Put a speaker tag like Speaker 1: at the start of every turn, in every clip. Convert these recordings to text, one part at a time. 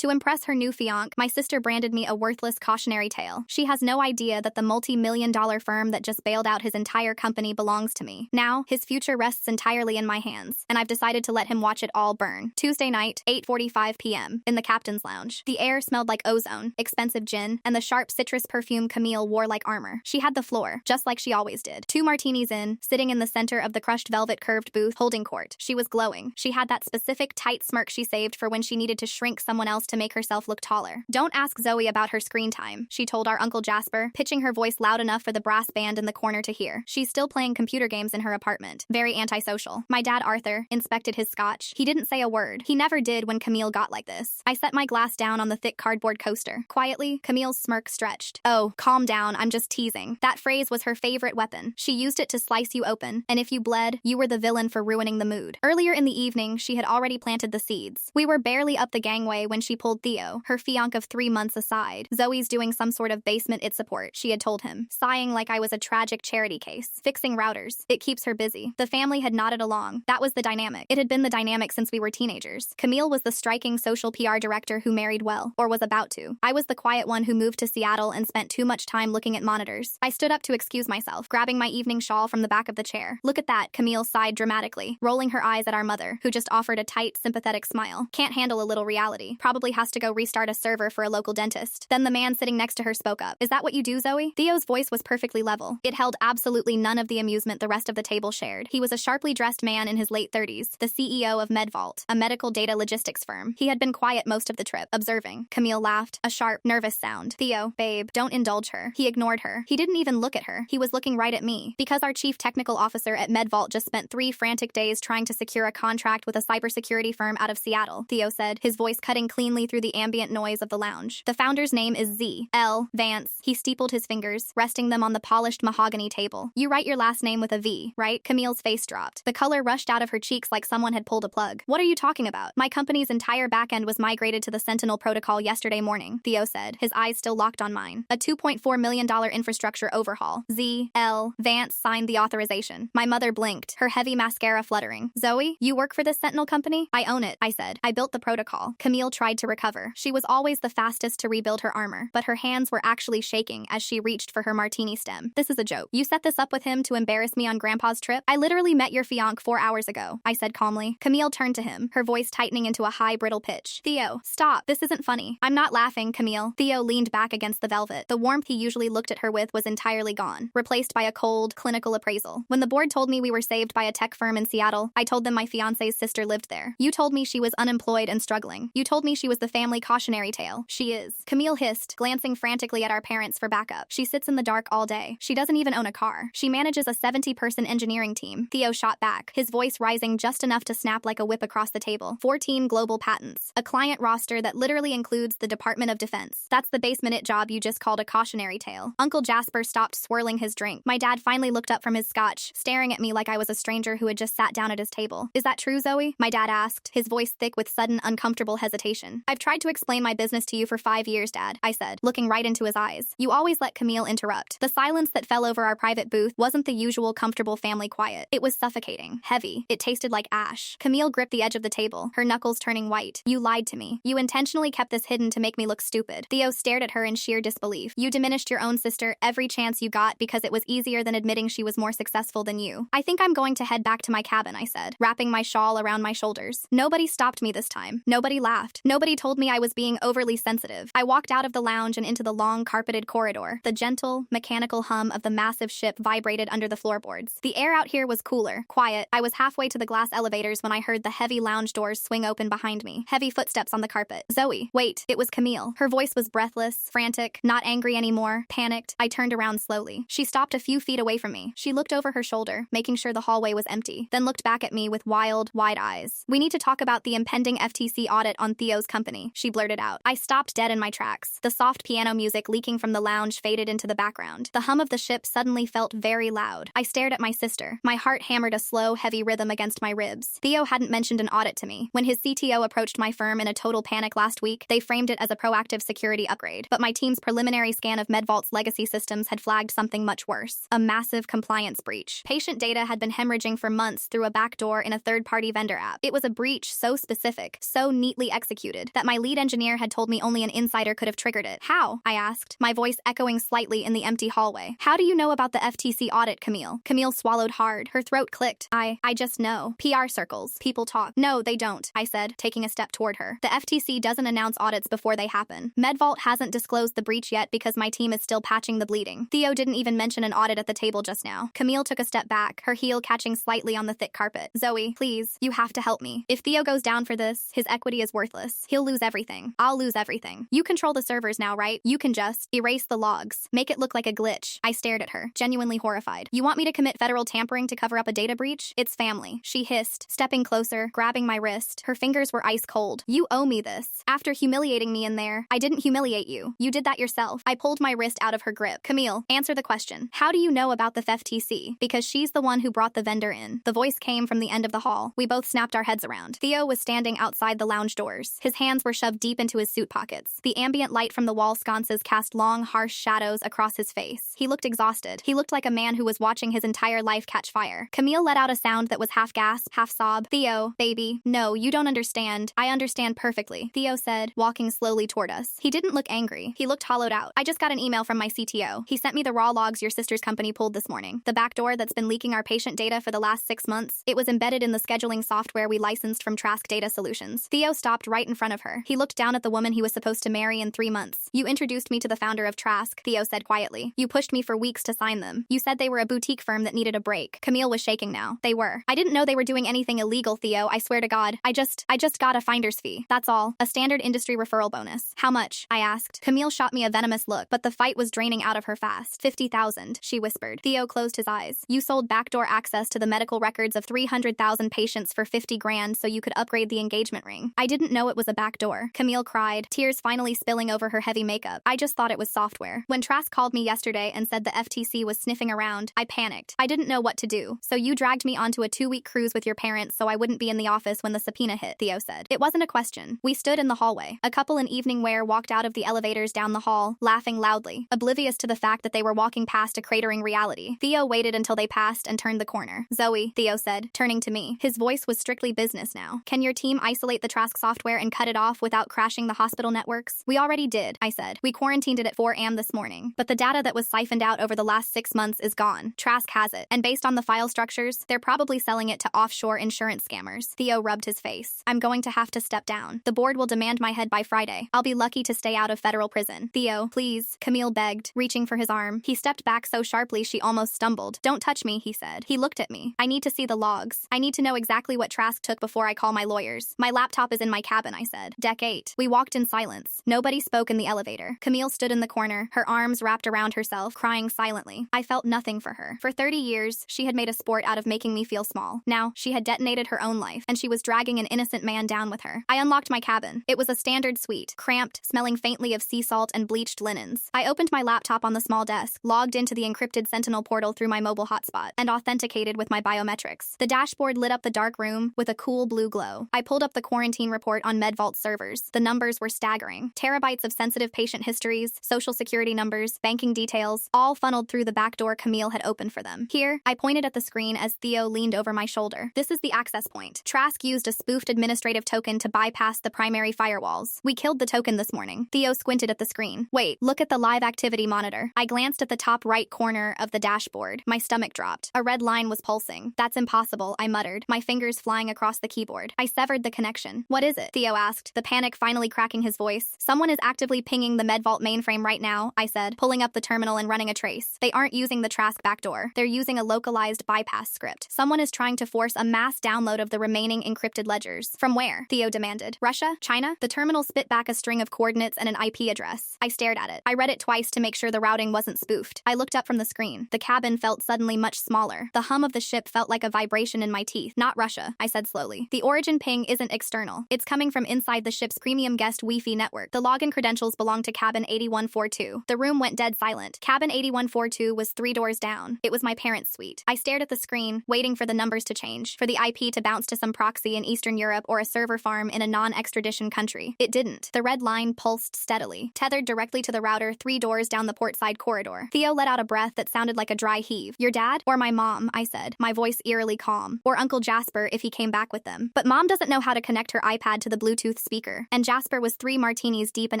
Speaker 1: To impress her new fiancé, my sister branded me a worthless cautionary tale. She has no idea that the multi-million-dollar firm that just bailed out his entire company belongs to me. Now, his future rests entirely in my hands, and I've decided to let him watch it all burn. Tuesday night, 8:45 p.m., in the captain's lounge. The air smelled like ozone, expensive gin, and the sharp citrus perfume Camille wore like armor. She had the floor, just like she always did. 2 martinis in, sitting in the center of the crushed velvet curved booth, holding court. She was glowing. She had that specific tight smirk she saved for when she needed to shrink someone else to make herself look taller. Don't ask Zoe about her screen time, she told our Uncle Jasper, pitching her voice loud enough for the brass band in the corner to hear. She's still playing computer games in her apartment. Very antisocial. My dad, Arthur, inspected his scotch. He didn't say a word. He never did when Camille got like this. I set my glass down on the thick cardboard coaster. Quietly, Camille's smirk stretched. Oh, calm down, I'm just teasing. That phrase was her favorite weapon. She used it to slice you open, and if you bled, you were the villain for ruining the mood. Earlier in the evening, she had already planted the seeds. We were barely up the gangway when she pulled Theo, her fiancé of 3 months, aside. Zoe's doing some sort of basement it support, she had told him, sighing like I was a tragic charity case. Fixing routers. It keeps her busy. The family had nodded along. That was the dynamic. It had been the dynamic since we were teenagers. Camille was the striking social PR director who married well, or was about to. I was the quiet one who moved to Seattle and spent too much time looking at monitors. I stood up to excuse myself, grabbing my evening shawl from the back of the chair. Look at that, Camille sighed dramatically, rolling her eyes at our mother, who just offered a tight, sympathetic smile. Can't handle a little reality. Probably has to go restart a server for a local dentist. Then the man sitting next to her spoke up. Is that what you do, Zoe? Theo's voice was perfectly level. It held absolutely none of the amusement the rest of the table shared. He was a sharply dressed man in his late 30s, the CEO of MedVault, a medical data logistics firm. He had been quiet most of the trip, observing. Camille laughed, a sharp, nervous sound. Theo, babe, don't indulge her. He ignored her. He didn't even look at her. He was looking right at me. Because our chief technical officer at MedVault just spent 3 frantic days trying to secure a contract with a cybersecurity firm out of Seattle, Theo said, his voice cutting cleanly through the ambient noise of the lounge. The founder's name is Z.L. Vance. He steepled his fingers, resting them on the polished mahogany table. You write your last name with a V, right? Camille's face dropped. The color rushed out of her cheeks like someone had pulled a plug. What are you talking about? My company's entire backend was migrated to the Sentinel protocol yesterday morning, Theo said, his eyes still locked on mine. A $2.4 million infrastructure overhaul. Z.L. Vance signed the authorization. My mother blinked, her heavy mascara fluttering. Zoe, you work for this Sentinel company? I own it, I said. I built the protocol. Camille tried to recover. She was always the fastest to rebuild her armor, but her hands were actually shaking as she reached for her martini stem. This is a joke. You set this up with him to embarrass me on Grandpa's trip? I literally met your fiancé 4 hours ago, I said calmly. Camille turned to him, her voice tightening into a high, brittle pitch. Theo, stop. This isn't funny. I'm not laughing, Camille. Theo leaned back against the velvet. The warmth he usually looked at her with was entirely gone, replaced by a cold, clinical appraisal. When the board told me we were saved by a tech firm in Seattle, I told them my fiancé's sister lived there. You told me she was unemployed and struggling. You told me she was the family cautionary tale. She is. Camille hissed, glancing frantically at our parents for backup. She sits in the dark all day. She doesn't even own a car. She manages a 70-person engineering team. Theo shot back, his voice rising just enough to snap like a whip across the table. 14 global patents. A client roster that literally includes the Department of Defense. That's the base minute job you just called a cautionary tale. Uncle Jasper stopped swirling his drink. My dad finally looked up from his scotch, staring at me like I was a stranger who had just sat down at his table. Is that true, Zoe? My dad asked, his voice thick with sudden, uncomfortable hesitation. I've tried to explain my business to you for 5 years, Dad, I said, looking right into his eyes. You always let Camille interrupt. The silence that fell over our private booth wasn't the usual comfortable family quiet. It was suffocating, heavy. It tasted like ash. Camille gripped the edge of the table, her knuckles turning white. You lied to me. You intentionally kept this hidden to make me look stupid. Theo stared at her in sheer disbelief. You diminished your own sister every chance you got because it was easier than admitting she was more successful than you. I think I'm going to head back to my cabin, I said, wrapping my shawl around my shoulders. Nobody stopped me this time. Nobody laughed. Nobody told me I was being overly sensitive. I walked out of the lounge and into the long, carpeted corridor. The gentle, mechanical hum of the massive ship vibrated under the floorboards. The air out here was cooler, quiet. I was halfway to the glass elevators when I heard the heavy lounge doors swing open behind me. Heavy footsteps on the carpet. Zoe, wait. It was Camille. Her voice was breathless, frantic, not angry anymore, panicked. I turned around slowly. She stopped a few feet away from me. She looked over her shoulder, making sure the hallway was empty, then looked back at me with wild, wide eyes. We need to talk about the impending FTC audit on Theo's company, she blurted out. I stopped dead in my tracks. The soft piano music leaking from the lounge faded into the background. The hum of the ship suddenly felt very loud. I stared at my sister. My heart hammered a slow, heavy rhythm against my ribs. Theo hadn't mentioned an audit to me. When his CTO approached my firm in a total panic last week, they framed it as a proactive security upgrade. But my team's preliminary scan of MedVault's legacy systems had flagged something much worse. A massive compliance breach. Patient data had been hemorrhaging for months through a backdoor in a third-party vendor app. It was a breach so specific, so neatly executed, weird that my lead engineer had told me only an insider could have triggered it. How? I asked, my voice echoing slightly in the empty hallway. How do you know about the FTC audit, Camille? Camille swallowed hard. Her throat clicked. I just know. PR circles. People talk. No, they don't, I said, taking a step toward her. The FTC doesn't announce audits before they happen. MedVault hasn't disclosed the breach yet because my team is still patching the bleeding. Theo didn't even mention an audit at the table just now. Camille took a step back, her heel catching slightly on the thick carpet. Zoe, please, you have to help me. If Theo goes down for this, his equity is worthless. He'll lose everything. I'll lose everything. You control the servers now, right? You can just erase the logs. Make it look like a glitch. I stared at her, genuinely horrified. You want me to commit federal tampering to cover up a data breach? It's family, she hissed, stepping closer, grabbing my wrist. Her fingers were ice cold. You owe me this. After humiliating me in there, I didn't humiliate you. You did that yourself. I pulled my wrist out of her grip. Camille, answer the question. How do you know about the FTC? Because she's the one who brought the vendor in. The voice came from the end of the hall. We both snapped our heads around. Theo was standing outside the lounge doors. His hands were shoved deep into his suit pockets. The ambient light from the wall sconces cast long, harsh shadows across his face. He looked exhausted. He looked like a man who was watching his entire life catch fire. Camille let out a sound that was half gasp, half sob. Theo, baby, no, you don't understand. I understand perfectly, Theo said, walking slowly toward us. He didn't look angry. He looked hollowed out. I just got an email from my CTO. He sent me the raw logs your sister's company pulled this morning. The backdoor that's been leaking our patient data for the last 6 months. It was embedded in the scheduling software we licensed from Trask Data Solutions. Theo stopped right in front of her. He looked down at the woman he was supposed to marry in 3 months. You introduced me to the founder of Trask, Theo said quietly. You pushed me for weeks to sign them. You said they were a boutique firm that needed a break. Camille was shaking now. They were. I didn't know they were doing anything illegal, Theo. I swear to God. I just got a finder's fee. That's all. A standard industry referral bonus. How much? I asked. Camille shot me a venomous look, but the fight was draining out of her fast. 50,000, she whispered. Theo closed his eyes. You sold backdoor access to the medical records of 300,000 patients for 50 grand so you could upgrade the engagement ring. I didn't know it was a backdoor. Camille cried, tears finally spilling over her heavy makeup. I just thought it was software. When Trask called me yesterday and said the FTC was sniffing around, I panicked. I didn't know what to do. So you dragged me onto a 2-week cruise with your parents so I wouldn't be in the office when the subpoena hit, Theo said. It wasn't a question. We stood in the hallway. A couple in evening wear walked out of the elevators down the hall, laughing loudly, oblivious to the fact that they were walking past a cratering reality. Theo waited until they passed and turned the corner. Zoe, Theo said, turning to me. His voice was strictly business now. Can your team isolate the Trask software and cut it off without crashing the hospital networks? We already did, I said. We quarantined it at 4 a.m. this morning. But the data that was siphoned out over the last 6 months is gone. Trask has it. And based on the file structures, they're probably selling it to offshore insurance scammers. Theo rubbed his face. I'm going to have to step down. The board will demand my head by Friday. I'll be lucky to stay out of federal prison. Theo, please, Camille begged, reaching for his arm. He stepped back so sharply she almost stumbled. Don't touch me, he said. He looked at me. I need to see the logs. I need to know exactly what Trask took before I call my lawyers. My laptop is in my cabin, I said. Deck 8. We walked in silence. Nobody spoke in the elevator. Camille stood in the corner, her arms wrapped around herself, crying silently. I felt nothing for her. For 30 years, she had made a sport out of making me feel small. Now, she had detonated her own life, and she was dragging an innocent man down with her. I unlocked my cabin. It was a standard suite, cramped, smelling faintly of sea salt and bleached linens. I opened my laptop on the small desk, logged into the encrypted Sentinel portal through my mobile hotspot, and authenticated with my biometrics. The dashboard lit up the dark room with a cool blue glow. I pulled up the quarantine report on MedVault servers. The numbers were staggering. Terabytes of sensitive patient histories, social security numbers, banking details, all funneled through the back door Camille had opened for them. Here, I pointed at the screen as Theo leaned over my shoulder. This is the access point. Trask used a spoofed administrative token to bypass the primary firewalls. We killed the token this morning. Theo squinted at the screen. Wait, look at the live activity monitor. I glanced at the top right corner of the dashboard. My stomach dropped. A red line was pulsing. That's impossible, I muttered, my fingers flying across the keyboard. I severed the connection. What is it? Theo asked, the panic finally cracking his voice. Someone is actively pinging the MedVault mainframe right now, I said, pulling up the terminal and running a trace. They aren't using the Trask backdoor. They're using a localized bypass script. Someone is trying to force a mass download of the remaining encrypted ledgers. From where? Theo demanded. Russia? China? The terminal spit back a string of coordinates and an IP address. I stared at it. I read it twice to make sure the routing wasn't spoofed. I looked up from the screen. The cabin felt suddenly much smaller. The hum of the ship felt like a vibration in my teeth. Not Russia, I said slowly. The origin ping isn't external. It's coming from inside the ship's premium guest Wi-Fi network. The login credentials belong to cabin 8142. The room went dead silent. Cabin 8142 was 3 doors down. It was my parents' suite. I stared at the screen, waiting for the numbers to change, for the IP to bounce to some proxy in Eastern Europe or a server farm in a non-extradition country. It didn't. The red line pulsed steadily, tethered directly to the router 3 doors down the portside corridor. Theo let out a breath that sounded like a dry heave. Your dad? Or my mom, I said, my voice eerily calm. Or Uncle Jasper if he came back with them. But Mom doesn't know how to connect her iPad to the Bluetooth speaker, and Jasper was 3 martinis deep an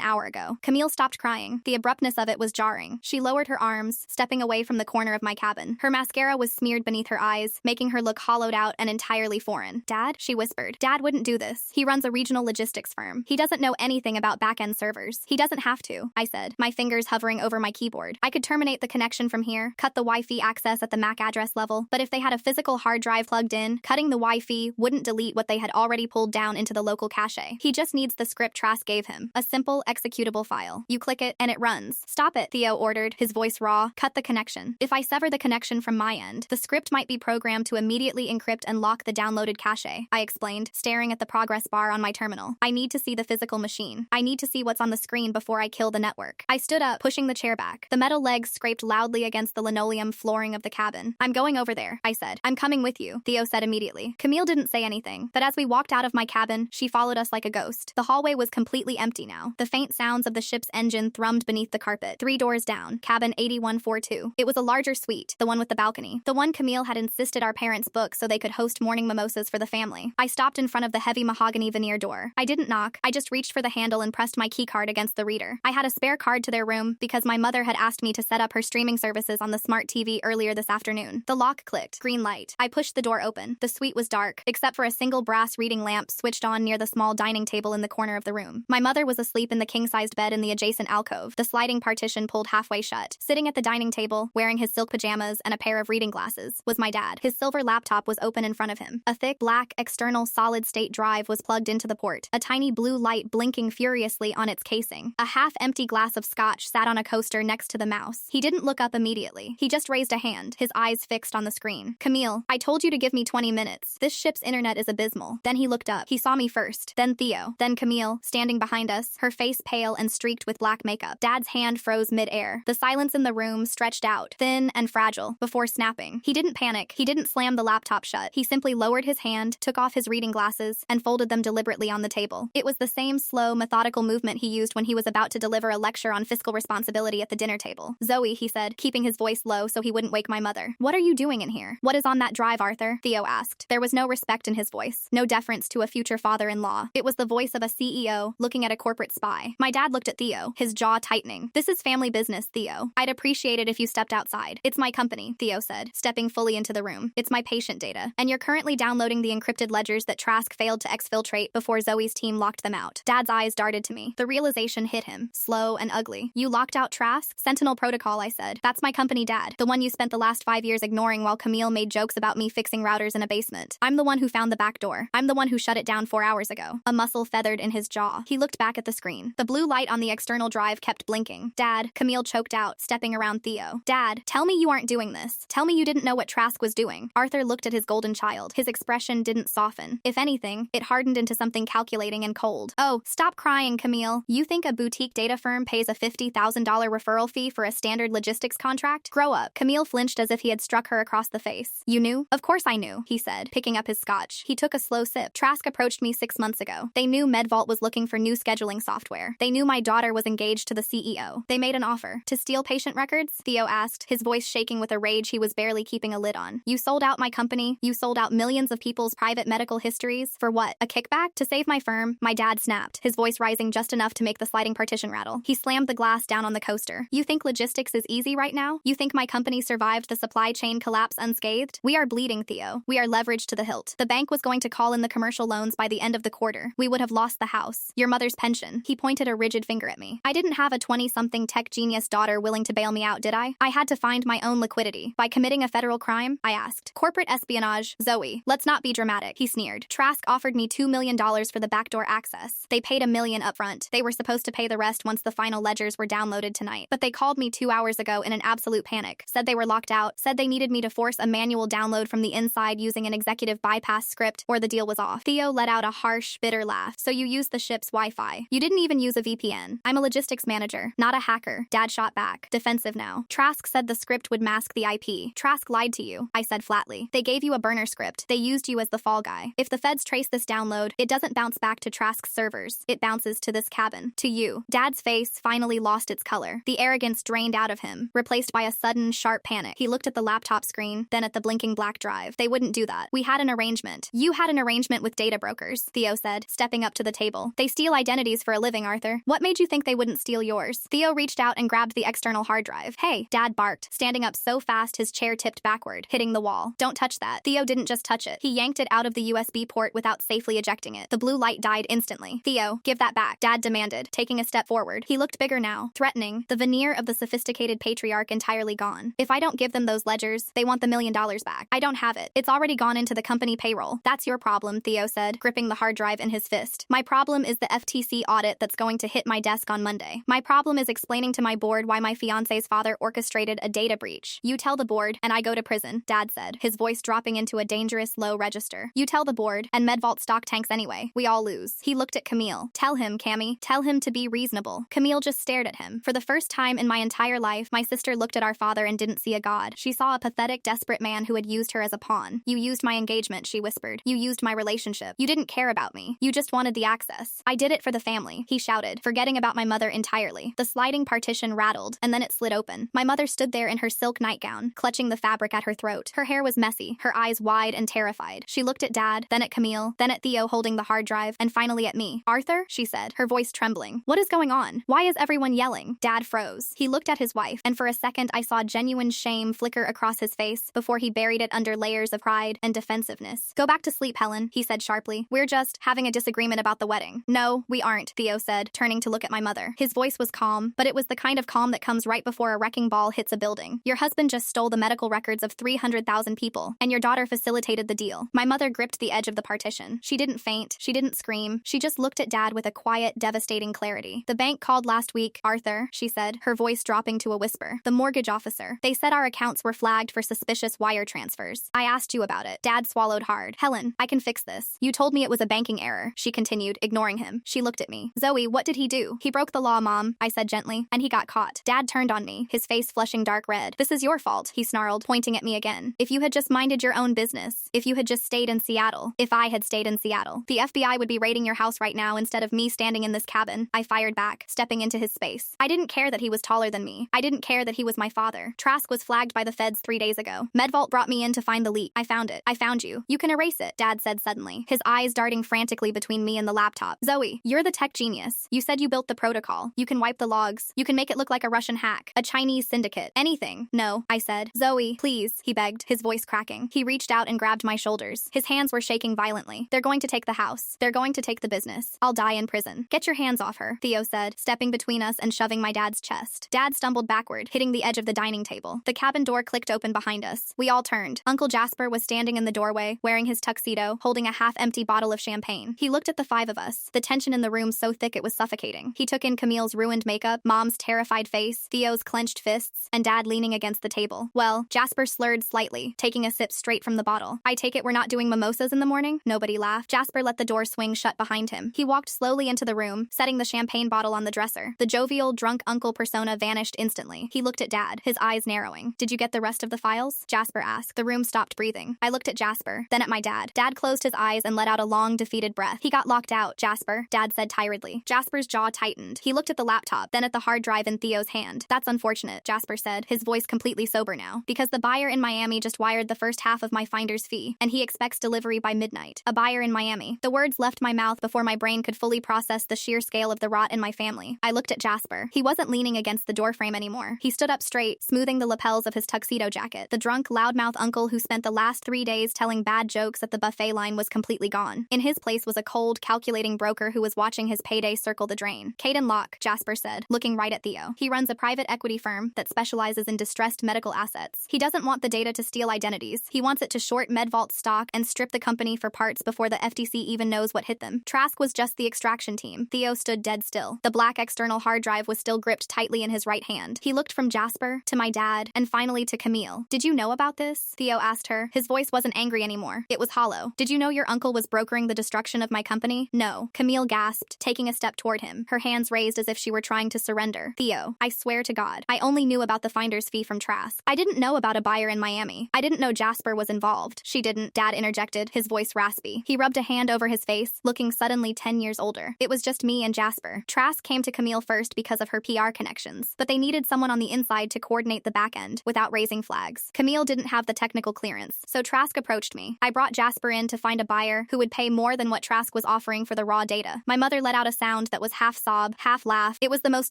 Speaker 1: hour ago. Camille stopped crying. The abruptness of it was jarring. She lowered her arms, stepping away from the corner of my cabin. Her mascara was smeared beneath her eyes, making her look hollowed out and entirely foreign. Dad? She whispered. Dad wouldn't do this. He runs a regional logistics firm. He doesn't know anything about back-end servers. He doesn't have to, I said, my fingers hovering over my keyboard. I could terminate the connection from here, cut the Wi-Fi access at the MAC address level, but if they had a physical hard drive plugged in, cutting the Wi-Fi wouldn't delete what they had already pulled down into the local cache. He just needs the script Trask gave him, a simple executable file. You click it, and it runs. Stop it, Theo ordered, his voice raw. Cut the connection. If I sever the connection from my end, the script might be programmed to immediately encrypt and lock the downloaded cache, I explained, staring at the progress bar on my terminal. I need to see the physical machine. I need to see what's on the screen before I kill the network. I stood up, pushing the chair back. The metal legs scraped loudly against the linoleum flooring of the cabin. I'm going over there, I said. I'm coming with you, Theo said immediately. Camille didn't say anything, but as we walked out of my cabin, she followed us like a ghost. The hallway was completely empty now. The faint sounds of the ship's engine thrummed beneath the carpet. 3 doors down, cabin 8142. It was a larger suite, the one with the balcony. The one Camille had insisted our parents book so they could host morning mimosas for the family. I stopped in front of the heavy mahogany veneer door. I didn't knock. I just reached for the handle and pressed my keycard against the reader. I had a spare card to their room because my mother had asked me to set up her streaming services on the smart TV earlier this afternoon. The lock clicked. Green light. I pushed the door open. The suite was dark, except for a single brass reading lamp switched on near the small dining table in the corner of the room. My mother was asleep in the king-sized bed in the adjacent alcove, the sliding partition pulled halfway shut. Sitting at the dining table, wearing his silk pajamas and a pair of reading glasses, was my dad. His silver laptop was open in front of him. A thick, black, external solid-state drive was plugged into the port, a tiny blue light blinking furiously on its casing. A half-empty glass of scotch sat on a coaster next to the mouse. He didn't look up immediately. He just raised a hand, his eyes fixed on the screen. Camille, I told you to give me 20 minutes. This ship's internet is abysmal. Then he looked up. He saw me first, then Theo, then Camille, standing behind us, her face pale and streaked with black makeup. Dad's hand froze mid-air. The silence in the room stretched out, thin and fragile, before snapping. He didn't panic. He didn't slam the laptop shut. He simply lowered his hand, took off his reading glasses, and folded them deliberately on the table. It was the same slow, methodical movement he used when he was about to deliver a lecture on fiscal responsibility at the dinner table. Zoe, he said, keeping his voice low so he wouldn't wake my mother. What are you doing in here? What is on that drive, Arthur? Theo asked. There was no respect in his voice, no deference to a future father-in-law. It was the voice of a CEO looking at a corporate spy. My dad looked at Theo, his jaw tightening. This is family business, Theo. I'd appreciate it if you stepped outside. It's my company, Theo said, stepping fully into the room. It's my patient data. And you're currently downloading the encrypted ledgers that Trask failed to exfiltrate before Zoe's team locked them out. Dad's eyes darted to me. The realization hit him, slow and ugly. You locked out Trask? Sentinel Protocol, I said. That's my company, Dad. The one you spent the last 5 years ignoring while Camille made jokes about me fixing routers in a basement. I'm the one who found the back door. I'm the one who shut it down 4 hours ago. A muscle feathered in his jaw. He looked back at the screen. The blue light on the external drive kept blinking. Dad, Camille choked out, stepping around Theo. Dad, tell me you aren't doing this. Tell me you didn't know what Trask was doing. Arthur looked at his golden child. His expression didn't soften. If anything, it hardened into something calculating and cold. Oh, stop crying, Camille. You think a boutique data firm pays a $50,000 referral fee for a standard logistics contract? Grow up. Camille flinched as if he had struck her across the face. You knew? Of course I knew, he said, picking up his scotch. He took a slow sip. Trask approached me 6 months ago. They knew MedVault was looking for new scheduling software. They knew my daughter was engaged to the CEO. They made an offer. To steal patient records? Theo asked, his voice shaking with a rage he was barely keeping a lid on. You sold out my company. You sold out millions of people's private medical histories. For what? A kickback? To save my firm? My dad snapped, his voice rising just enough to make the sliding partition rattle. He slammed the glass down on the coaster. You think logistics is easy right now? You think my company survived the supply chain collapse unscathed? We are bleeding, Theo. We are leveraged to the hilt. The bank was going to call in the commercial loans by the end of the quarter. We would have lost the house, your mother's pension. He pointed a rigid finger at me. I didn't have a 20-something tech genius daughter willing to bail me out, did I? I had to find my own liquidity. By committing a federal crime? I asked. Corporate espionage. Zoe, let's not be dramatic, he sneered. Trask offered me $2 million for the backdoor access. They paid $1 million upfront. They were supposed to pay the rest once the final ledgers were downloaded tonight. But they called me 2 hours ago in an absolute panic. Said they were locked out. Said they needed me to force a manual download from the inside using an executive bypass script or the deal was off. Theo let out a harsh, bitter laugh. So you used the ship's Wi-Fi. You didn't even use a VPN. I'm a logistics manager, not a hacker. Dad shot back, defensive now. Trask said the script would mask the IP. Trask lied to you, I said flatly. They gave you a burner script. They used you as the fall guy. If the feds trace this download, it doesn't bounce back to Trask's servers. It bounces to this cabin. To you. Dad's face finally lost its color. The arrogance drained out of him, replaced by a sudden, sharp panic. He looked at the laptop screen, then at the blinking black drive. They wouldn't do that. We had an arrangement. You had an arrangement with data brokers, Theo said, stepping stepping up to the table. They steal identities for a living, Arthur. What made you think they wouldn't steal yours? Theo reached out and grabbed the external hard drive. Hey, Dad barked, standing up so fast his chair tipped backward, hitting the wall. Don't touch that. Theo didn't just touch it. He yanked it out of the USB port without safely ejecting it. The blue light died instantly. Theo, give that back, Dad demanded, taking a step forward. He looked bigger now, threatening, the veneer of the sophisticated patriarch entirely gone. If I don't give them those ledgers, they want the $1 million back. I don't have it. It's already gone into the company payroll. That's your problem, Theo said, gripping the hard drive in his fist. My problem is the FTC audit that's going to hit my desk on Monday. My problem is explaining to my board why my fiancé's father orchestrated a data breach. You tell the board, and I go to prison, Dad said, his voice dropping into a dangerous low register. You tell the board, and Medvault stock tanks anyway. We all lose. He looked at Camille. Tell him, Cammy. Tell him to be reasonable. Camille just stared at him. For the first time in my entire life, my sister looked at our father and didn't see a god. She saw a pathetic, desperate man who had used her as a pawn. You used my engagement, she whispered. You used my relationship. You didn't care about me. You just wanted the access. I did it for the family, he shouted, forgetting about my mother entirely. The sliding partition rattled, and then it slid open. My mother stood there in her silk nightgown, clutching the fabric at her throat. Her hair was messy, her eyes wide and terrified. She looked at Dad, then at Camille, then at Theo holding the hard drive, and finally at me. Arthur, she said, her voice trembling. What is going on? Why is everyone yelling? Dad froze. He looked at his wife, and for a second I saw genuine shame flicker across his face before he buried it under layers of pride and defensiveness. Go back to sleep, Helen, he said sharply. We're just having a disagreement about the wedding. No, we aren't, Theo said, turning to look at my mother. His voice was calm, but it was the kind of calm that comes right before a wrecking ball hits a building. Your husband just stole the medical records of 300,000 people, and your daughter facilitated the deal. My mother gripped the edge of the partition. She didn't faint. She didn't scream. She just looked at Dad with a quiet, devastating clarity. The bank called last week, Arthur, she said, her voice dropping to a whisper. The mortgage officer. They said our accounts were flagged for suspicious wire transfers. I asked you about it. Dad swallowed hard. Helen, I can fix this. You told me it was a banking error, she continued, ignoring him. She looked at me. Zoe, what did he do? He broke the law, Mom, I said gently, and he got caught. Dad turned on me, his face flushing dark red. This is your fault, he snarled, pointing at me again. If you had just minded your own business, if you had just stayed in Seattle, if I had stayed in Seattle, the FBI would be raiding your house right now instead of me standing in this cabin, I fired back, stepping into his space. I didn't care that he was taller than me. I didn't care that he was my father. Trask was flagged by the feds 3 days ago. Medvault brought me in to find the leak. I found it. I found you. You can erase it, Dad said suddenly, his eyes darting frantically between me and the laptop. Zoe, you're the tech genius. You said you built the protocol. You can wipe the logs. You can make it look like a Russian hack, a Chinese syndicate, anything. No, I said. Zoe, please, he begged, his voice cracking. He reached out and grabbed my shoulders. His hands were shaking violently. They're going to take the house. They're going to take the business. I'll die in prison. Get your hands off her, Theo said, stepping between us and shoving my dad's chest. Dad stumbled backward, hitting the edge of the dining table. The cabin door clicked open behind us. We all turned. Uncle Jasper was standing in the doorway, wearing his tuxedo, holding a half-empty bottle of champagne. He looked at the five of us, the tension in the room so thick it was suffocating. He took in Camille's ruined makeup, Mom's terrified face, Theo's clenched fists, and Dad leaning against the table. Well, Jasper slurred slightly, taking a sip straight from the bottle. I take it we're not doing mimosas in the morning? Nobody laughed. Jasper let the door swing shut behind him. He walked slowly into the room, setting the champagne bottle on the dresser. The jovial, drunk uncle persona vanished instantly. He looked at Dad, his eyes narrowing. Did you get the rest of the files? Jasper asked. The room stopped breathing. I looked at Jasper, then at my dad. Dad closed his eyes and let out a long, defeated breath. He got locked out, Jasper, Dad said tiredly. Jasper's jaw tightened. He looked at the laptop, then at the hard drive in Theo's hand. That's unfortunate, Jasper said, his voice completely sober now. Because the buyer in Miami just wired the first half of my finder's fee, and he expects delivery by midnight. A buyer in Miami. The words left my mouth before my brain could fully process the sheer scale of the rot in my family. I looked at Jasper. He wasn't leaning against the doorframe anymore. He stood up straight, smoothing the lapels of his tuxedo jacket. The drunk, loudmouth uncle who spent the last 3 days telling bad jokes at the buffet line was completely gone. In his place was a cold, calculating broker who was watching his payday circle the drain. Caden Locke, Jasper said, looking right at Theo. He runs a private equity firm that specializes in distressed medical assets. He doesn't want the data to steal identities. He wants it to short Medvault stock and strip the company for parts before the FTC even knows what hit them. Trask was just the extraction team. Theo stood dead still. The black external hard drive was still gripped tightly in his right hand. He looked from Jasper to my dad and finally to Camille. Did you know about this? Theo asked her. His voice wasn't angry anymore. It was hollow. Did you know your uncle was brokering the destruction of my company? No. Camille gasped, taking a step toward him, her hands raised as if she were trying to surrender. Theo, I swear to God, I only knew about the finder's fee from Trask. I didn't know about a buyer in Miami. I didn't know Jasper was involved. She didn't, Dad interjected, his voice raspy. He rubbed a hand over his face, looking suddenly 10 years older. It was just me and Jasper. Trask came to Camille first because of her PR connections, but they needed someone on the inside to coordinate the back end without raising flags. Camille didn't have the technical clearance, so Trask approached me. I brought Jasper in to find a buyer who would pay more than what Trask Trask was offering for the raw data. My mother let out a sound that was half sob, half laugh. It was the most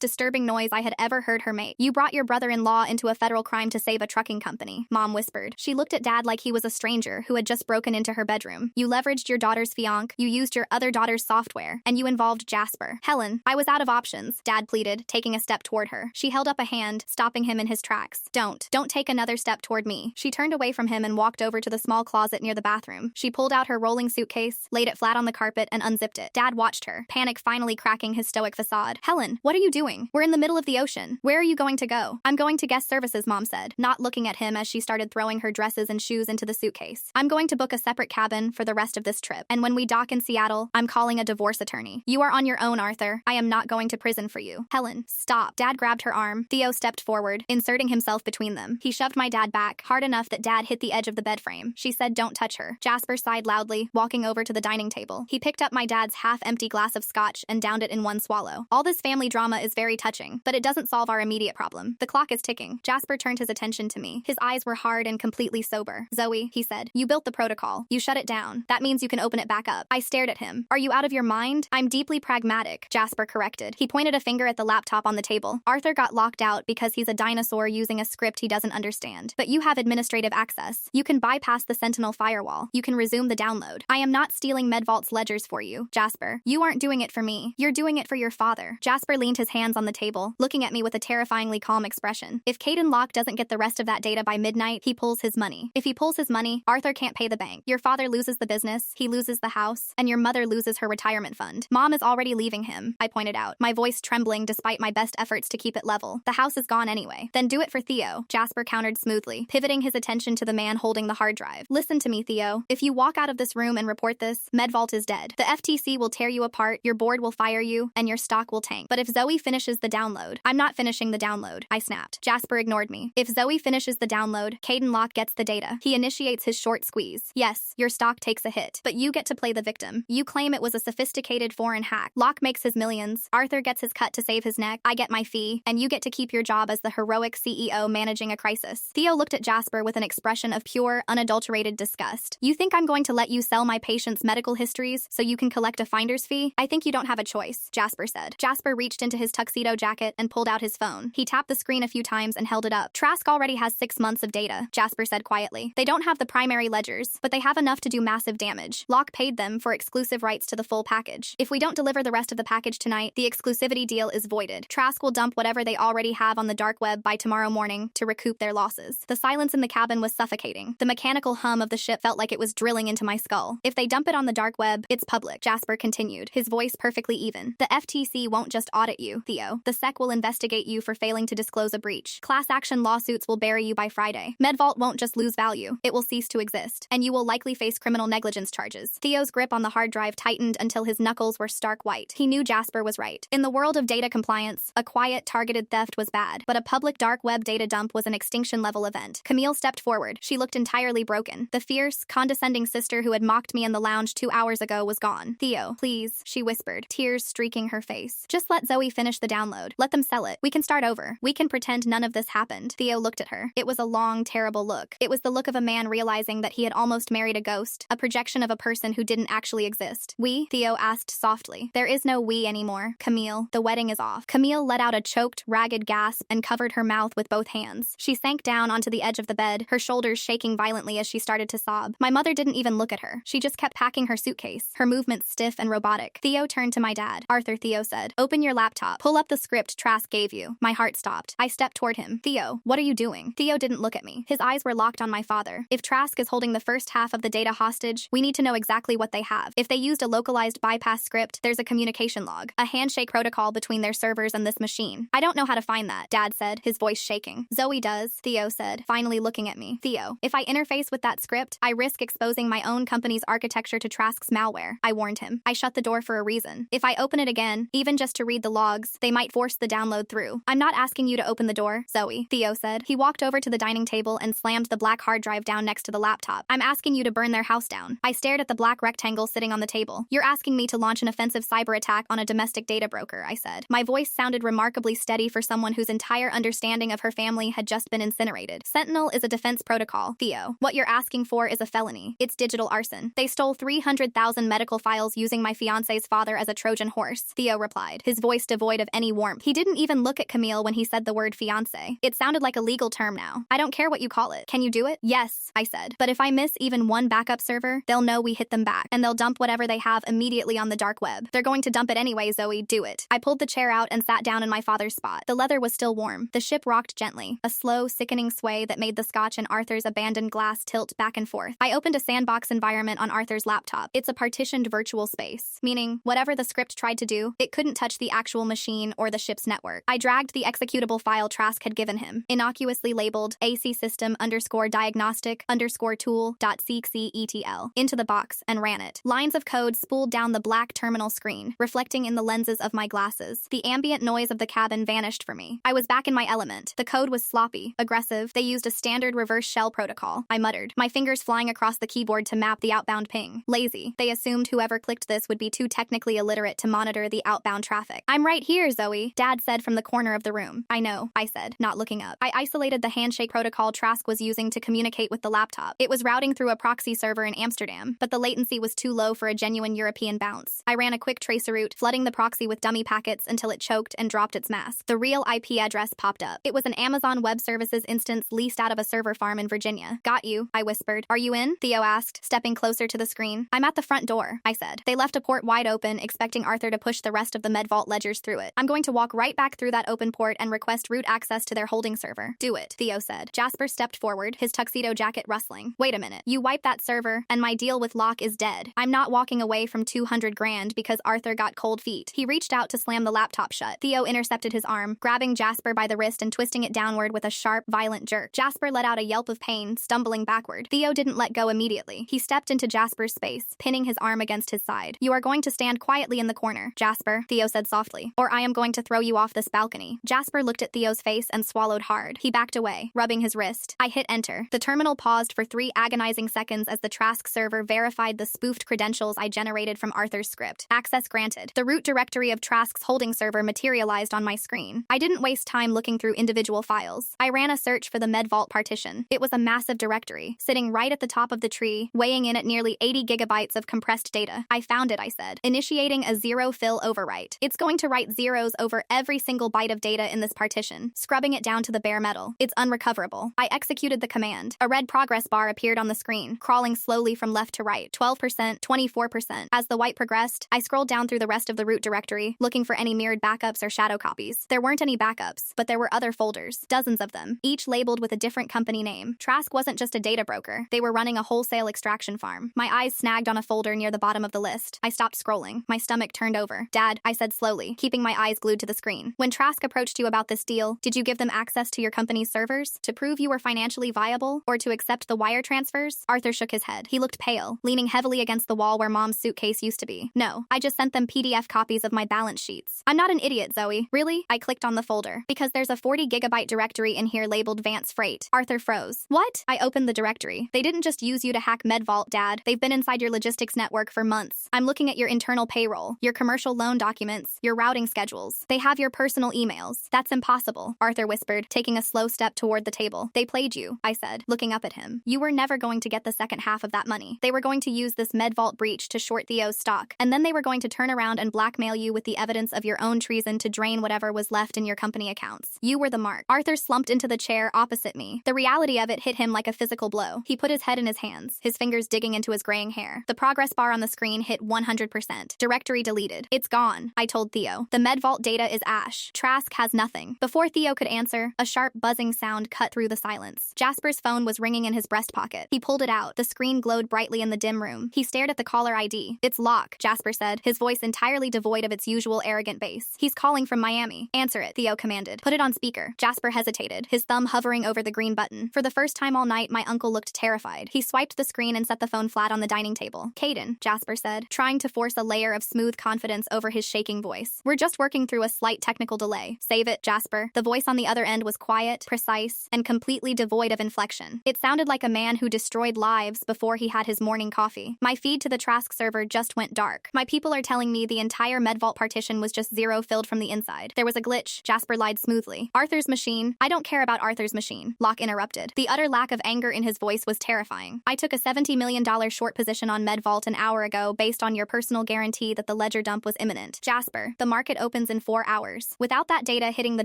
Speaker 1: disturbing noise I had ever heard her make. You brought your brother-in-law into a federal crime to save a trucking company, Mom whispered. She looked at Dad like he was a stranger who had just broken into her bedroom. You leveraged your daughter's fiancé, you used your other daughter's software, and you involved Jasper. Helen, I was out of options, Dad pleaded, taking a step toward her. She held up a hand, stopping him in his tracks. Don't take another step toward me. She turned away from him and walked over to the small closet near the bathroom. She pulled out her rolling suitcase, laid it flat on the carpet, and unzipped it. Dad watched her, panic finally cracking his stoic facade. Helen, what are you doing? We're in the middle of the ocean. Where are you going to go? I'm going to guest services, Mom said, not looking at him as she started throwing her dresses and shoes into the suitcase. I'm going to book a separate cabin for the rest of this trip. And when we dock in Seattle, I'm calling a divorce attorney. You are on your own, Arthur. I am not going to prison for you. Helen, stop. Dad grabbed her arm. Theo stepped forward, inserting himself between them. He shoved my dad back, hard enough that Dad hit the edge of the bed frame. She said, don't touch her. Jasper sighed loudly, walking over to the dining table. He picked up my dad's half-empty glass of scotch and downed it in one swallow. All this family drama is very touching, but it doesn't solve our immediate problem. The clock is ticking. Jasper turned his attention to me. His eyes were hard and completely sober. Zoe, he said, you built the protocol. You shut it down. That means you can open it back up. I stared at him. Are you out of your mind? I'm deeply pragmatic, Jasper corrected. He pointed a finger at the laptop on the table. Arthur got locked out because he's a dinosaur using a script he doesn't understand. But you have administrative access. You can bypass the Sentinel firewall. You can resume the download. I am not stealing MedVault's ledgers for you, Jasper. You aren't doing it for me. You're doing it for your father. Jasper leaned his hands on the table, looking at me with a terrifyingly calm expression. If Caden Locke doesn't get the rest of that data by midnight, he pulls his money. If he pulls his money, Arthur can't pay the bank. Your father loses the business, he loses the house, and your mother loses her retirement fund. Mom is already leaving him, I pointed out, my voice trembling despite my best efforts to keep it level. The house is gone anyway. Then do it for Theo, Jasper countered smoothly, pivoting his attention to the man holding the hard drive. Listen to me, Theo. If you walk out of this room and report this, MedVault is dead. The FTC will tear you apart, your board will fire you, and your stock will tank. But if Zoe finishes the download, I'm not finishing the download, I snapped. Jasper ignored me. If Zoe finishes the download, Caden Locke gets the data. He initiates his short squeeze. Yes, your stock takes a hit, but you get to play the victim. You claim it was a sophisticated foreign hack. Locke makes his millions, Arthur gets his cut to save his neck, I get my fee, and you get to keep your job as the heroic CEO managing a crisis. Theo looked at Jasper with an expression of pure, unadulterated disgust. You think I'm going to let you sell my patients' medical histories so you can collect a finder's fee? I think you don't have a choice, Jasper said. Jasper reached into his tuxedo jacket and pulled out his phone. He tapped the screen a few times and held it up. Trask already has 6 months of data, Jasper said quietly. They don't have the primary ledgers, but they have enough to do massive damage. Locke paid them for exclusive rights to the full package. If we don't deliver the rest of the package tonight, the exclusivity deal is voided. Trask will dump whatever they already have on the dark web by tomorrow morning to recoup their losses. The silence in the cabin was suffocating. The mechanical hum of the ship felt like it was drilling into my skull. If they dump it on the dark web, it's public, Jasper continued, his voice perfectly even. The FTC won't just audit you, Theo. The SEC will investigate you for failing to disclose a breach. Class action lawsuits will bury you by Friday. MedVault won't just lose value, it will cease to exist, and you will likely face criminal negligence charges. Theo's grip on the hard drive tightened until his knuckles were stark white. He knew Jasper was right. In the world of data compliance, a quiet, targeted theft was bad, but a public dark web data dump was an extinction-level event. Camille stepped forward. She looked entirely broken. The fierce, condescending sister who had mocked me in the lounge 2 hours ago was gone. Theo, please, she whispered, tears streaking her face. Just let Zoe finish the download. Let them sell it. We can start over. We can pretend none of this happened. Theo looked at her. It was a long, terrible look. It was the look of a man realizing that he had almost married a ghost, a projection of a person who didn't actually exist. We? Theo asked softly. There is no we anymore. Camille, the wedding is off. Camille let out a choked, ragged gasp and covered her mouth with both hands. She sank down onto the edge of the bed, her shoulders shaking violently as she started to sob. My mother didn't even look at her. She just kept packing her suitcase, her movements stiff and robotic. Theo turned to my dad. Arthur, Theo said, open your laptop. Pull up the script Trask gave you. My heart stopped. I stepped toward him. Theo, what are you doing? Theo didn't look at me. His eyes were locked on my father. If Trask is holding the first half of the data hostage, we need to know exactly what they have. If they used a localized bypass script, there's a communication log, a handshake protocol between their servers and this machine. I don't know how to find that, Dad said, his voice shaking. Zoe does, Theo said, finally looking at me. Theo, if I interface with that script, I risk exposing my own company's architecture to Trask's malware. I warned him. I shut the door for a reason. If I open it again, even just to read the logs, they might force the download through. I'm not asking you to open the door, Zoe, Theo said. He walked over to the dining table and slammed the black hard drive down next to the laptop. I'm asking you to burn their house down. I stared at the black rectangle sitting on the table. You're asking me to launch an offensive cyber attack on a domestic data broker, I said. My voice sounded remarkably steady for someone whose entire understanding of her family had just been incinerated. Sentinel is a defense protocol, Theo. What you're asking for is a felony. It's digital arson. They stole 300,000 medical files using my fiancé's father as a Trojan horse, Theo replied, his voice devoid of any warmth. He didn't even look at Camille when he said the word fiancé. It sounded like a legal term now. I don't care what you call it. Can you do it? Yes, I said. But if I miss even one backup server, they'll know we hit them back, and they'll dump whatever they have immediately on the dark web. They're going to dump it anyway, Zoe. Do it. I pulled the chair out and sat down in my father's spot. The leather was still warm. The ship rocked gently, a slow, sickening sway that made the scotch in Arthur's abandoned glass tilt back and forth. I opened a sandbox environment on Arthur's laptop. It's a partitioned virtual space, meaning whatever the script tried to do, it couldn't touch the actual machine or the ship's network. I dragged the executable file Trask had given him, innocuously labeled AC system _diagnostic _tool.cxetl, into the box and ran it. Lines of code spooled down the black terminal screen, reflecting in the lenses of my glasses. The ambient noise of the cabin vanished for me. I was back in my element. The code was sloppy, aggressive. They used a standard reverse shell protocol, I muttered, my fingers flying across the keyboard to map the outbound ping. Lazy. They assumed whoever clicked this would be too technically illiterate to monitor the outbound traffic. I'm right here, Zoe, Dad said from the corner of the room. I know, I said, not looking up. I isolated the handshake protocol Trask was using to communicate with the laptop. It was routing through a proxy server in Amsterdam, but the latency was too low for a genuine European bounce. I ran a quick tracer route, flooding the proxy with dummy packets until it choked and dropped its mask. The real IP address popped up. It was an Amazon Web Services instance leased out of a server farm in Virginia. Got you, I whispered. Are you in? Theo asked, stepping closer to the screen. I'm at the front door, I said. They left a port wide open, expecting Arthur to push the rest of the MedVault ledgers through it. I'm going to walk right back through that open port and request root access to their holding server. Do it, Theo said. Jasper stepped forward, his tuxedo jacket rustling. Wait a minute. You wipe that server, and my deal with Locke is dead. I'm not walking away from 200 grand because Arthur got cold feet. He reached out to slam the laptop shut. Theo intercepted his arm, grabbing Jasper by the wrist and twisting it downward with a sharp, violent jerk. Jasper let out a yelp of pain, stumbling backward. Theo didn't let go immediately. He stepped into Jasper's space, pinning his arm against his side. You are going to stand quietly in the corner, Jasper, Theo said softly, or I am going to throw you off this balcony. Jasper looked at Theo's face and swallowed hard. He backed away, rubbing his wrist. I hit enter. The terminal paused for 3 agonizing seconds as the Trask server verified the spoofed credentials I generated from Arthur's script. Access granted. The root directory of Trask's holding server materialized on my screen. I didn't waste time looking through individual files. I ran a search for the MedVault partition. It was a massive directory, sitting right at the top of the tree, weighing in at nearly 80 gigabytes of compressed data. I found it, I said, initiating a zero-fill overwrite. It's going to write zeros over every single byte of data in this partition, scrubbing it down to the bare metal. It's unrecoverable. I executed the command. A red progress bar appeared on the screen, crawling slowly from left to right. 12%, 24%. As the white progressed, I scrolled down through the rest of the root directory, looking for any mirrored backups or shadow copies. There weren't any backups, but there were other folders, dozens of them, each labeled with a different company name. Trask wasn't just a data broker. They were running a wholesale extraction farm. My eyes snagged on a folder near the bottom of the list. I stopped scrolling. My stomach turned over. Dad, I said slowly, keeping my eyes glued to the screen. When Trask approached you about this deal, did you give them access to your company's servers to prove you were financially viable or to accept the wire transfers? Arthur shook his head. He looked pale, leaning heavily against the wall where Mom's suitcase used to be. No, I just sent them PDF copies of my balance sheets. I'm not an idiot, Zoe. Really? I clicked on the folder. Because there's a 40 gigabyte directory in here labeled Vance Freight. Arthur froze. What? I opened the directory. They didn't just use you to hack MedVault, Dad. They've been inside your logistics network for months. I'm looking at your internal payroll, your commercial loan documents, your routing schedules. They have your personal emails. That's impossible, Arthur whispered, taking a slow step toward the table. They played you, I said, looking up at him. You were never going to get the second half of that money. They were going to use this MedVault breach to short Theo's stock, and then they were going to turn around and blackmail you with the evidence of your own treason to drain whatever was left in your company accounts. You were the mark. Arthur slumped into the chair opposite me. The reality of it hit him like a physical blow. He put his head in his hands, his fingers digging into his graying hair. The progress bar on the screen hit 100%. Directory deleted. It's gone, I told Theo. The MedVault data is ash. Trask has nothing. Before Theo could answer, a sharp buzzing sound cut through the silence. Jasper's phone was ringing in his breast pocket. He pulled it out. The screen glowed brightly in the dim room. He stared at the caller ID. It's Locke, Jasper said, his voice entirely devoid of its usual arrogant bass. He's calling from Miami. Answer it, Theo commanded. Put it on speaker. Jasper hesitated, his thumb hovering over the green button. For the first time all night, my uncle looked terrified. He swiped the screen and set the phone flat on the dining table. Caden, Jasper said, trying to force a layer of smooth confidence over his shaking voice. We're just working through a slight technical delay. Save it, Jasper. The voice on the other end was quiet, precise, and completely devoid of inflection. It sounded like a man who destroyed lives before he had his morning coffee. My feed to the Trask server just went dark. My people are telling me the entire MedVault partition was just zero filled from the inside. There was a glitch, Jasper lied smoothly. Arthur's machine? I don't care about Arthur's machine, Locke interrupted. The utter lack of anger in his voice was terrifying. I took a $70 million short position on MedVault an hour ago based on your personal guarantee that the ledger dump was imminent. Jasper, the market opens in 4 hours. Without that data hitting the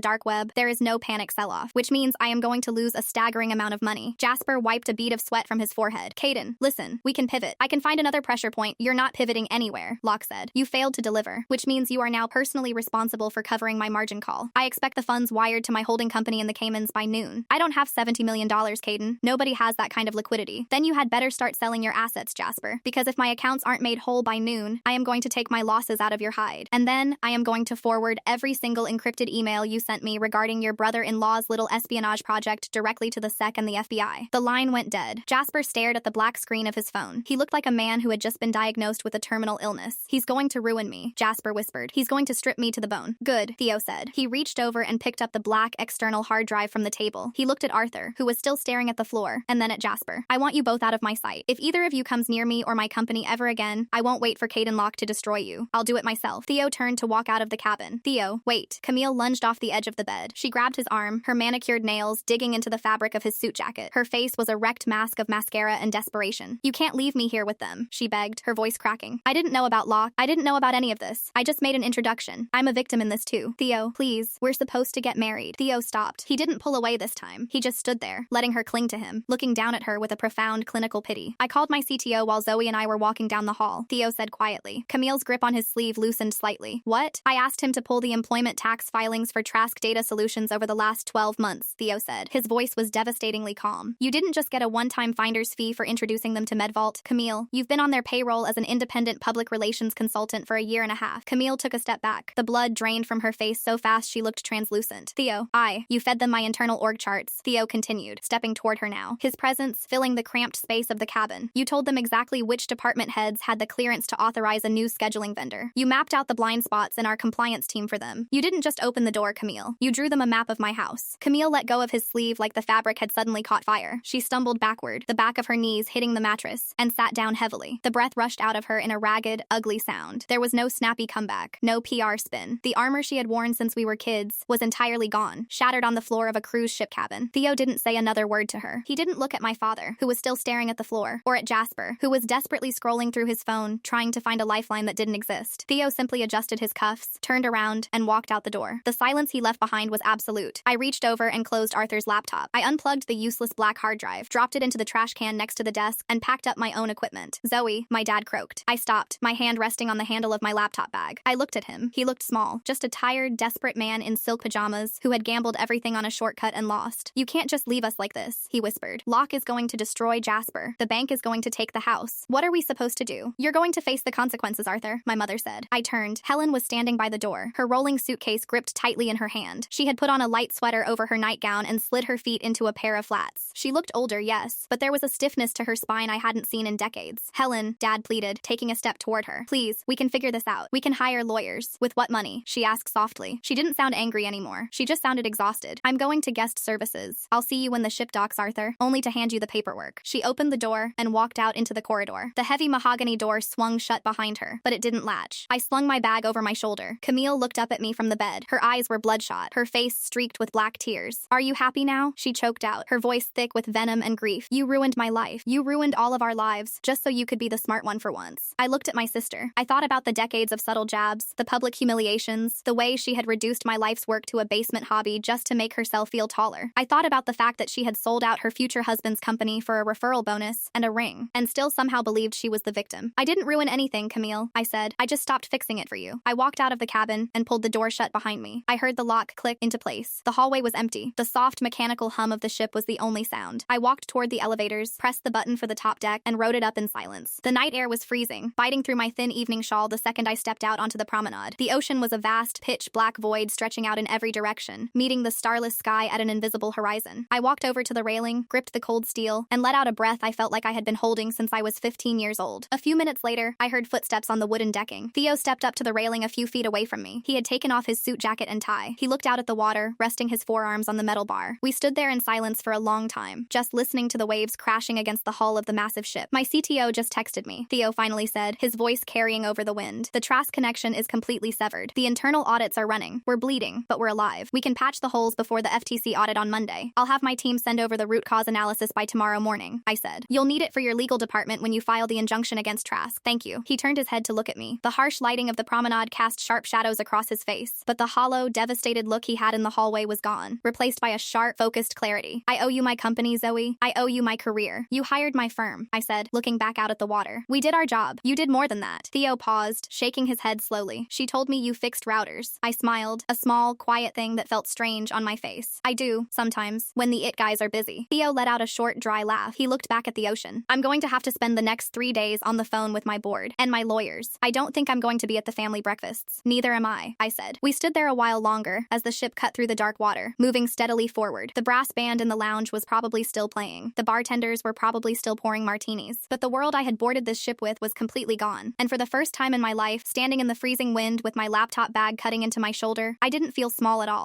Speaker 1: dark web, there is no panic sell-off, which means I am going to lose a staggering amount of money. Jasper wiped a bead of sweat from his forehead. Caden, listen, we can pivot. I can find another pressure point. You're not pivoting anywhere, Locke said. You failed to deliver, which means you are now personally responsible for covering my margin call. I expect the funds wired to my holding company in the Caymans by noon. I don't have $70 million, Caden. Nobody has that kind of liquidity. Then you had better start selling your assets, Jasper, because if my accounts aren't made whole by noon, I am going to take my losses out of your hide. And then I am going to forward every single encrypted email you sent me regarding your brother-in-law's little espionage project directly to the SEC and the FBI. The line went dead. Jasper stared at the black screen of his phone. He looked like a man who had just been diagnosed with a terminal illness. He's going to ruin me, Jasper whispered. He's going to strip me to the bone. Good, Theo said. He reached over and picked up the black external hard drive from the table. He looked at Arthur, who was still staring at the floor, and then at Jasper. I want you both out of my sight. If either of you comes near me or my company ever again, I won't wait for Caden Locke to destroy you. I'll do it myself. Theo turned to walk out of the cabin. Theo, wait. Camille lunged off the edge of the bed. She grabbed his arm, her manicured nails digging into the fabric of his suit jacket. Her face was a wrecked mask of mascara and desperation. You can't leave me here with them, she begged, her voice cracking. I didn't know about Locke. I didn't know about any of this. I just made an introduction. I'm a victim in this too. Theo, please. We're supposed to get married. Theo stopped. He didn't pull away this time. He just stood there, letting her cling to him, looking down at her with a profound clinical pity. I called my CTO while Zoe and I were walking down the hall, Theo said quietly. Camille's grip on his sleeve loosened slightly. What? I asked him to pull the employment tax filings for Trask Data Solutions over the last 12 months, Theo said. His voice was devastatingly calm. You didn't just get a one-time finder's fee for introducing them to MedVault. Camille, you've been on their payroll as an independent public relations consultant for a year and a half. Camille took a step back. The blood drained from her face so fast she looked translucent. Theo, you fed them my internal org charts, Theo continued, stepping toward her now, his presence filling the cramped space of the cabin. You told them exactly which department heads had the clearance to authorize a new scheduling vendor. You mapped out the blind spots in our compliance team for them. You didn't just open the door, Camille. You drew them a map of my house. Camille let go of his sleeve like the fabric had suddenly caught fire. She stumbled backward, the back of her knees hitting the mattress, and sat down heavily. The breath rushed out of her in a ragged, ugly sound. There was no snappy comeback, no PR spin. The armor she had worn since we were kids was entirely gone, shattered on the floor of a cruise ship cabin. Theo didn't say another word to her. He didn't look at my father, who was still staring at the floor, or at Jasper, who was desperately scrolling through his phone, trying to find a lifeline that didn't exist. Theo simply adjusted his cuffs, turned around, and walked out the door. The silence he left behind was absolute. I reached over and closed Arthur's laptop. I unplugged the useless black hard drive, dropped it into the trash can next to the desk, and packed up my own equipment. Zoe, my dad croaked. I stopped, my hand resting on the handle of my laptop bag. I looked at him. He looked small, just a tired, desperate man in silk pajamas who had gambled everything on a shortcut and lost. You can't just leave us like this, he whispered. Locke is going to destroy Jasper. The bank is going to take the house. What are we supposed to do? You're going to face the consequences, Arthur, my mother said. I turned. Helen was standing by the door, her rolling suitcase gripped tightly in her hand. She had put on a light sweater over her nightgown and slid her feet into a pair of flats. She looked older, yes, but there was a stiffness to her spine I hadn't seen in decades. Helen, Dad pleaded, taking a step toward her. Please, we can figure this out. We can hire lawyers. With what money? She asked softly. She didn't sound angry anymore. She just sounded exhausted. I'm going to guest services. I'll see you when the ship docks, Arthur, only to hand you the paperwork. She opened the door and walked out into the corridor. The heavy mahogany door swung shut behind her, but it didn't latch. I slung my bag over my shoulder. Camille looked up at me from the bed. Her eyes were bloodshot, her face streaked with black tears. Are you happy now? She choked out, her voice thick with venom and grief. You ruined my life. You ruined all of our lives, just so you could be the smart one for once. I looked at my sister. I thought about the decades of subtle jabs, the public humiliations, the way she had reduced my life's work to a basement hobby just to make herself feel taller. I thought about the fact that she had sold out her future husband's company for a referral bonus and a ring, and still somehow believed she was the victim. I didn't ruin anything, Camille, I said. I just stopped fixing it for you. I walked out of the cabin and pulled the door shut behind me. I heard the lock click into place. The hallway was empty. The soft mechanical hum of the ship was the only sound. I walked toward the elevators, pressed the button for the top deck, and rode it up in silence. The night air was freezing, biting through my thin evening shawl the second I stepped out onto the promenade. The ocean was a vast, pitch-black void stretching out in every direction, meeting the starless sky at an invisible horizon. I walked over to the railing, gripped the cold steel, and let out a breath I felt like I had been holding since I was 15 years old. A few minutes later, I heard footsteps on the wooden decking. Theo stepped up to the railing a few feet away from me. He had taken off his suit jacket and tie. He looked out at the water, resting his forearms on the metal bar. We stood there in silence for a long time, just listening to the waves crashing against the hull of the massive ship. My CTO just texted me, Theo finally said, his voice carrying over the wind. The Trask connection is completely severed. The internal audits are running. We're bleeding, but we're alive. We can patch the holes before the FTC audit on Monday. I'll have my team send over the root cause analysis by tomorrow morning, I said. You'll need it for your legal department when you file the injunction function against Trask. Thank you. He turned his head to look at me. The harsh lighting of the promenade cast sharp shadows across his face, but the hollow, devastated look he had in the hallway was gone, replaced by a sharp, focused clarity. I owe you my company, Zoe. I owe you my career. You hired my firm, I said, looking back out at the water. We did our job. You did more than that. Theo paused, shaking his head slowly. She told me you fixed routers. I smiled, a small, quiet thing that felt strange on my face. I do, sometimes, when the it guys are busy. Theo let out a short, dry laugh. He looked back at the ocean. I'm going to have to spend the next 3 days on the phone with my board and my lawyers. I don't think I'm going to be at the family breakfasts. Neither am I said. We stood there a while longer as the ship cut through the dark water, moving steadily forward. The brass band in the lounge was probably still playing. The bartenders were probably still pouring martinis. But the world I had boarded this ship with was completely gone. And for the first time in my life, standing in the freezing wind with my laptop bag cutting into my shoulder, I didn't feel small at all.